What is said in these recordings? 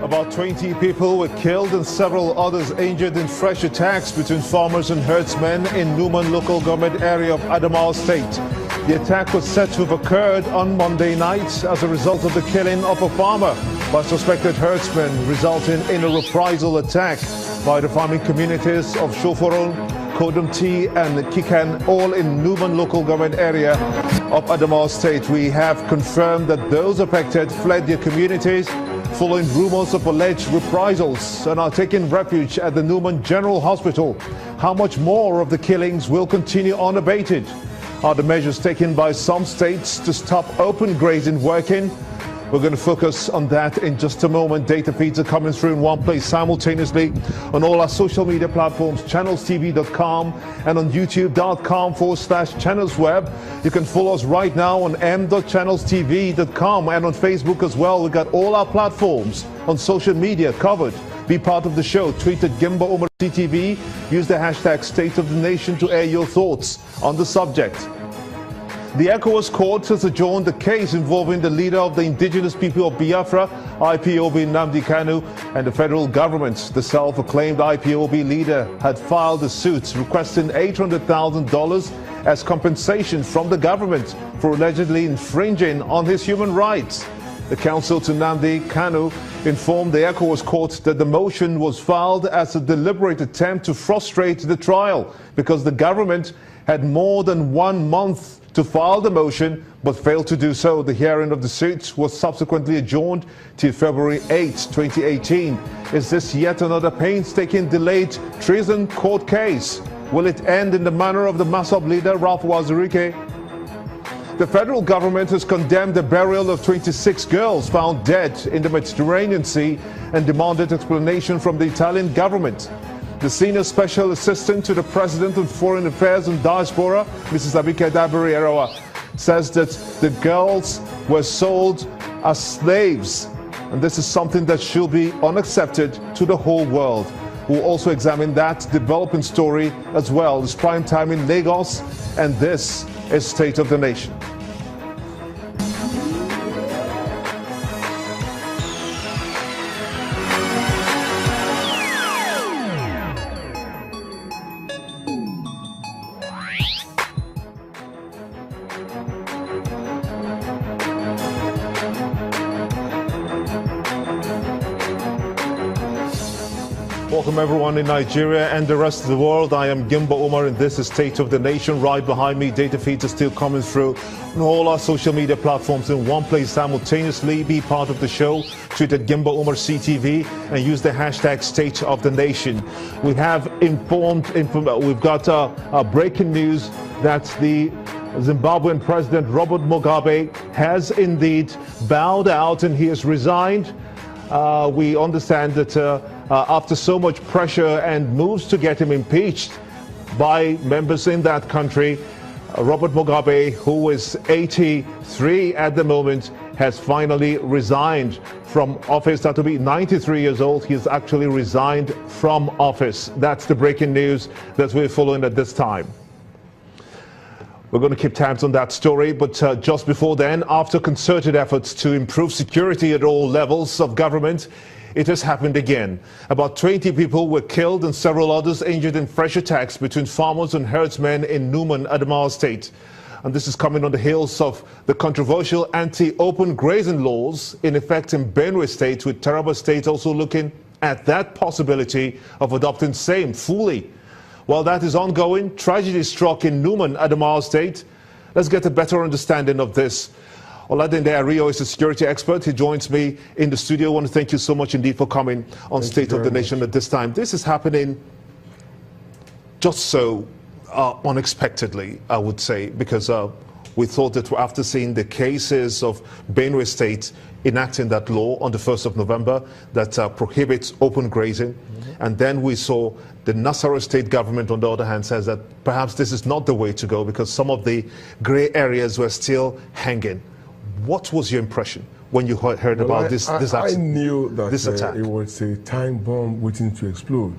About 20 people were killed and several others injured in fresh attacks between farmers and herdsmen in Numan local government area of Adamawa State. The attack was said to have occurred on Monday night as a result of the killing of a farmer by suspected herdsmen, resulting in a reprisal attack by the farming communities of Shoforon, Kodumti and Kikan, all in Numan local government area of Adamawa State. We have confirmed that those affected fled their communities following rumors of alleged reprisals and are taking refuge at the Numan General Hospital. How much more of the killings will continue unabated? Are the measures taken by some states to stop open grazing working? We're going to focus on that in just a moment. Data feeds are coming through in one place simultaneously on all our social media platforms, channelstv.com and on youtube.com/channelsweb. You can follow us right now on m.channelstv.com and on Facebook as well. We've got all our platforms on social media covered. Be part of the show. Tweet at Gimba Umar CTV. Use the hashtag State of the Nation to air your thoughts on the subject. The ECOWAS court has adjourned the case involving the leader of the indigenous people of Biafra, IPOB Nnamdi Kanu, and the federal government. The self-acclaimed IPOB leader had filed a suit requesting $800,000 as compensation from the government for allegedly infringing on his human rights. The counsel to Nnamdi Kanu informed the ECOWAS court that the motion was filed as a deliberate attempt to frustrate the trial because the government had more than 1 month to file the motion but failed to do so. The hearing of the suit was subsequently adjourned to February 8, 2018. Is this yet another painstaking delayed treason court case? Will it end in the manner of the MASOB leader Ralph Wazirike? The federal government has condemned the burial of 26 girls found dead in the Mediterranean Sea and demanded explanation from the Italian government. The senior special assistant to the President of Foreign Affairs and Diaspora, Mrs. Abike Dabiri-Erawa, says that the girls were sold as slaves, and this is something that should be unaccepted to the whole world. We'll also examine that developing story as well. It's prime time in Lagos, and this is State of the Nation. Welcome everyone in Nigeria and the rest of the world. I am Gimba Umar and this is State of the Nation. Right behind me, data feeds are still coming through on all our social media platforms in one place simultaneously. Be part of the show. Tweet at Gimba Umar CTV and use the hashtag State of the Nation. We have we've got breaking news that the Zimbabwean President Robert Mugabe has indeed bowed out and he has resigned. We understand that after so much pressure and moves to get him impeached by members in that country, Robert Mugabe, who is 83 at the moment, has finally resigned from office. That will be 93 years old. He has actually resigned from office. That's the breaking news that we're following at this time. We're going to keep tabs on that story, but just before then, after concerted efforts to improve security at all levels of government, it has happened again. About 20 people were killed and several others injured in fresh attacks between farmers and herdsmen in Numan, Adamawa State. And this is coming on the heels of the controversial anti-open grazing laws in effect in Benue State, with Taraba State also looking at that possibility of adopting same fully. While that is ongoing, tragedy struck in Numan, Adamawa State. Let's get a better understanding of this. Oladende Ario is a security expert. He joins me in the studio. I want to thank you so much indeed for coming on State of the Nation at this time. This is happening just so unexpectedly, I would say, because we thought that after seeing the cases of Benue State enacting that law on the 1st of November that prohibits open grazing, and then we saw the Nasarawa State government, on the other hand, says that perhaps this is not the way to go because some of the grey areas were still hanging. What was your impression when you heard about this attack? I knew that it was a time bomb waiting to explode.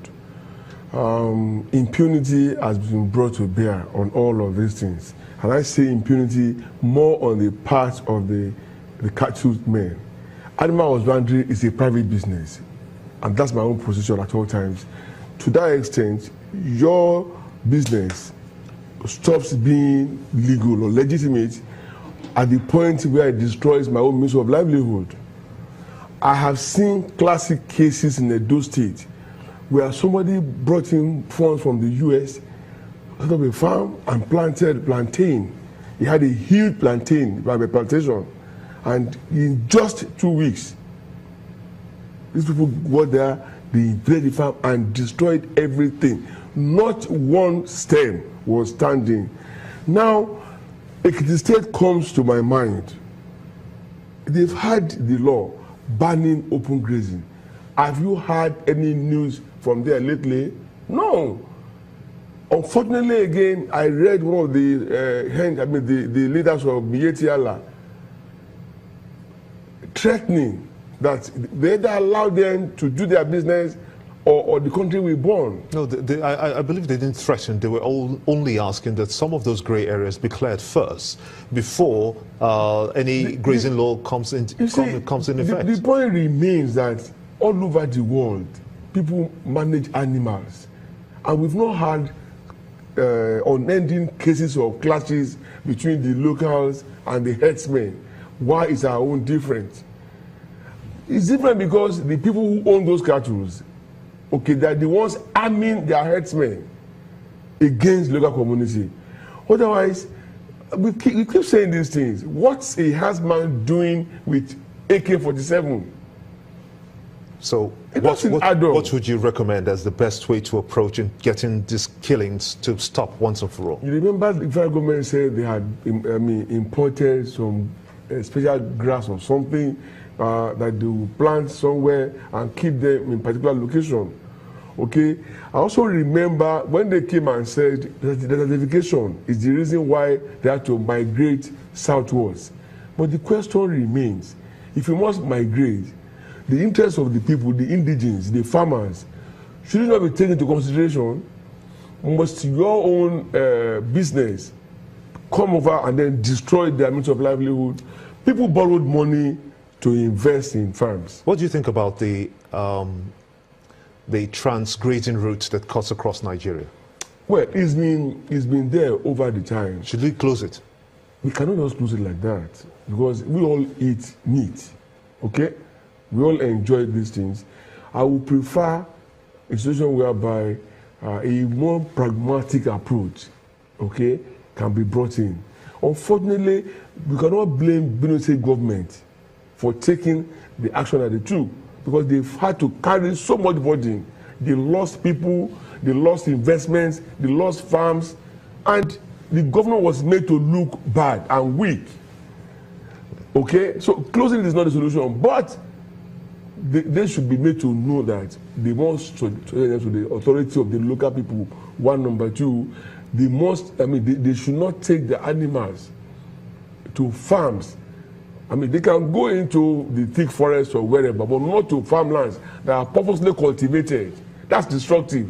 Impunity has been brought to bear on all of these things. And I say impunity more on the part of the cattle men. Animal husbandry is a private business, and that's my own position at all times. To that extent, your business stops being legal or legitimate at the point where it destroys my own means of livelihood. I have seen classic cases in Edo State where somebody brought in funds from the US, set up a farm and planted plantain. He had a huge plantation, and in just 2 weeks, these people got there, they invaded the farm and destroyed everything. Not one stem was standing. Now, Ekiti State comes to my mind. They've had the law banning open grazing. Have you heard any news from there lately? No. Unfortunately, again, I read one of the the leaders of Mietiala threatening that they either allow them to do their business or the country will burn. No, I believe they didn't threaten. They were only asking that some of those grey areas be cleared first before any grazing law comes in effect. The point remains that all over the world, people manage animals, and we've not had unending cases of clashes between the locals and the herdsmen. Why is our own different? It's different because the people who own those cattle, okay, they're the ones arming their herdsmen against the local community. Otherwise, we keep saying these things. What's a herdsman doing with AK-47? So what would you recommend as the best way to approach in getting these killings to stop once and for all? You remember the federal government said they had imported some special grass or something that they will plant somewhere and keep them in particular location. Okay, I also remember when they came and said that the desertification is the reason why they had to migrate southwards. But the question remains, if you must migrate, the interests of the people, the indigenes, the farmers, should it not be taken into consideration? Must your own business come over and then destroy their means of livelihood? People borrowed money to invest in farms. What do you think about the trans-grazing route that cuts across Nigeria? Well, it's been there over the time. Should we close it? We cannot just close it like that because we all eat meat, okay? We all enjoy these things. I would prefer a situation whereby a more pragmatic approach, okay, can be brought in. Unfortunately, we cannot blame Benue State government for taking the action that they took because they've had to carry so much burden. They lost people, they lost investments, they lost farms, and the government was made to look bad and weak. Okay, so closing it is not the solution, but they should be made to know that they must to the authority of the local people. One, number two, they must. They should not take the animals to farms. They can go into the thick forest or wherever, but not to farmlands that are purposely cultivated. That's destructive.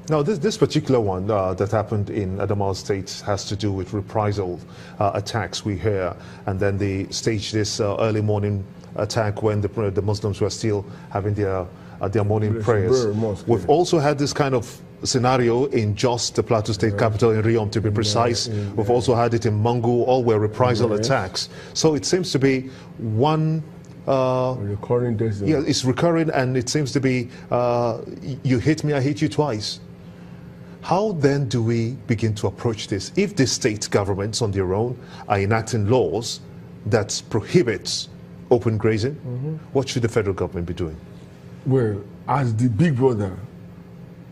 Now, this particular one that happened in Adamawa State has to do with reprisal attacks, we hear, and then they staged this early morning attack when the Muslims were still having their morning prayers. We've also had this kind of scenario in Jos, the Plateau State capital, in Riom to be precise. We've also had it in Mangu, all were reprisal attacks. So it seems to be one recurring. Yeah, it's recurring, and it seems to be you hit me, I hit you twice. How then do we begin to approach this? If the state governments on their own are enacting laws that prohibits open grazing, what should the federal government be doing? Well, as the big brother,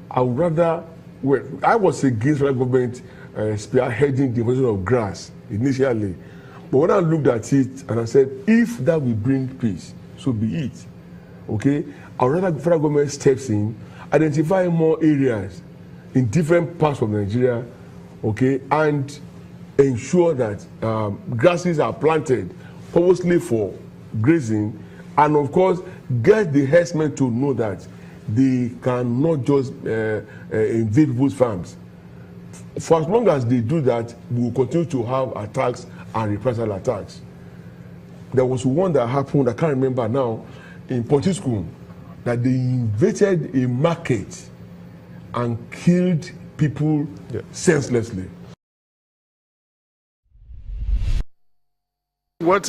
I would rather, well, I was against federal government spearheading the invasion of grass initially. But when I looked at it and I said, if that will bring peace, so be it. Okay? I would rather federal government steps in, identify more areas in different parts of Nigeria, okay, and ensure that grasses are planted purposely for grazing, and of course get the herdsmen to know that they cannot just invade people's farms. For as long as they do that, we will continue to have attacks and reprisal attacks. There was one that happened, I can't remember now, in Poti School, that they invaded a market and killed people senselessly. What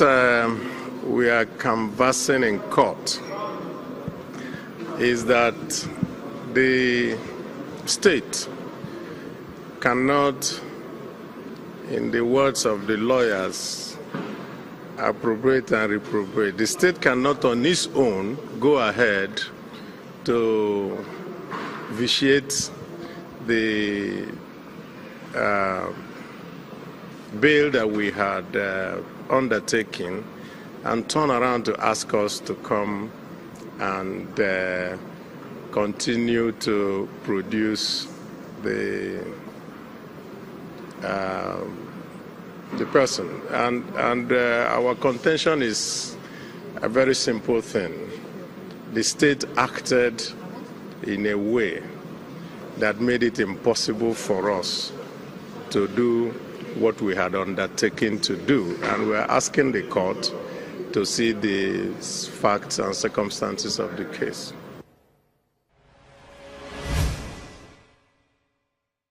we are canvassing in court is that the state cannot, in the words of the lawyers, appropriate and reprobate. The state cannot on its own go ahead to vitiate the bill that we had undertaken and turn around to ask us to come and continue to produce the person. And our contention is a very simple thing. The state acted in a way that made it impossible for us to do what we had undertaken to do. And we're asking the court to see the facts and circumstances of the case.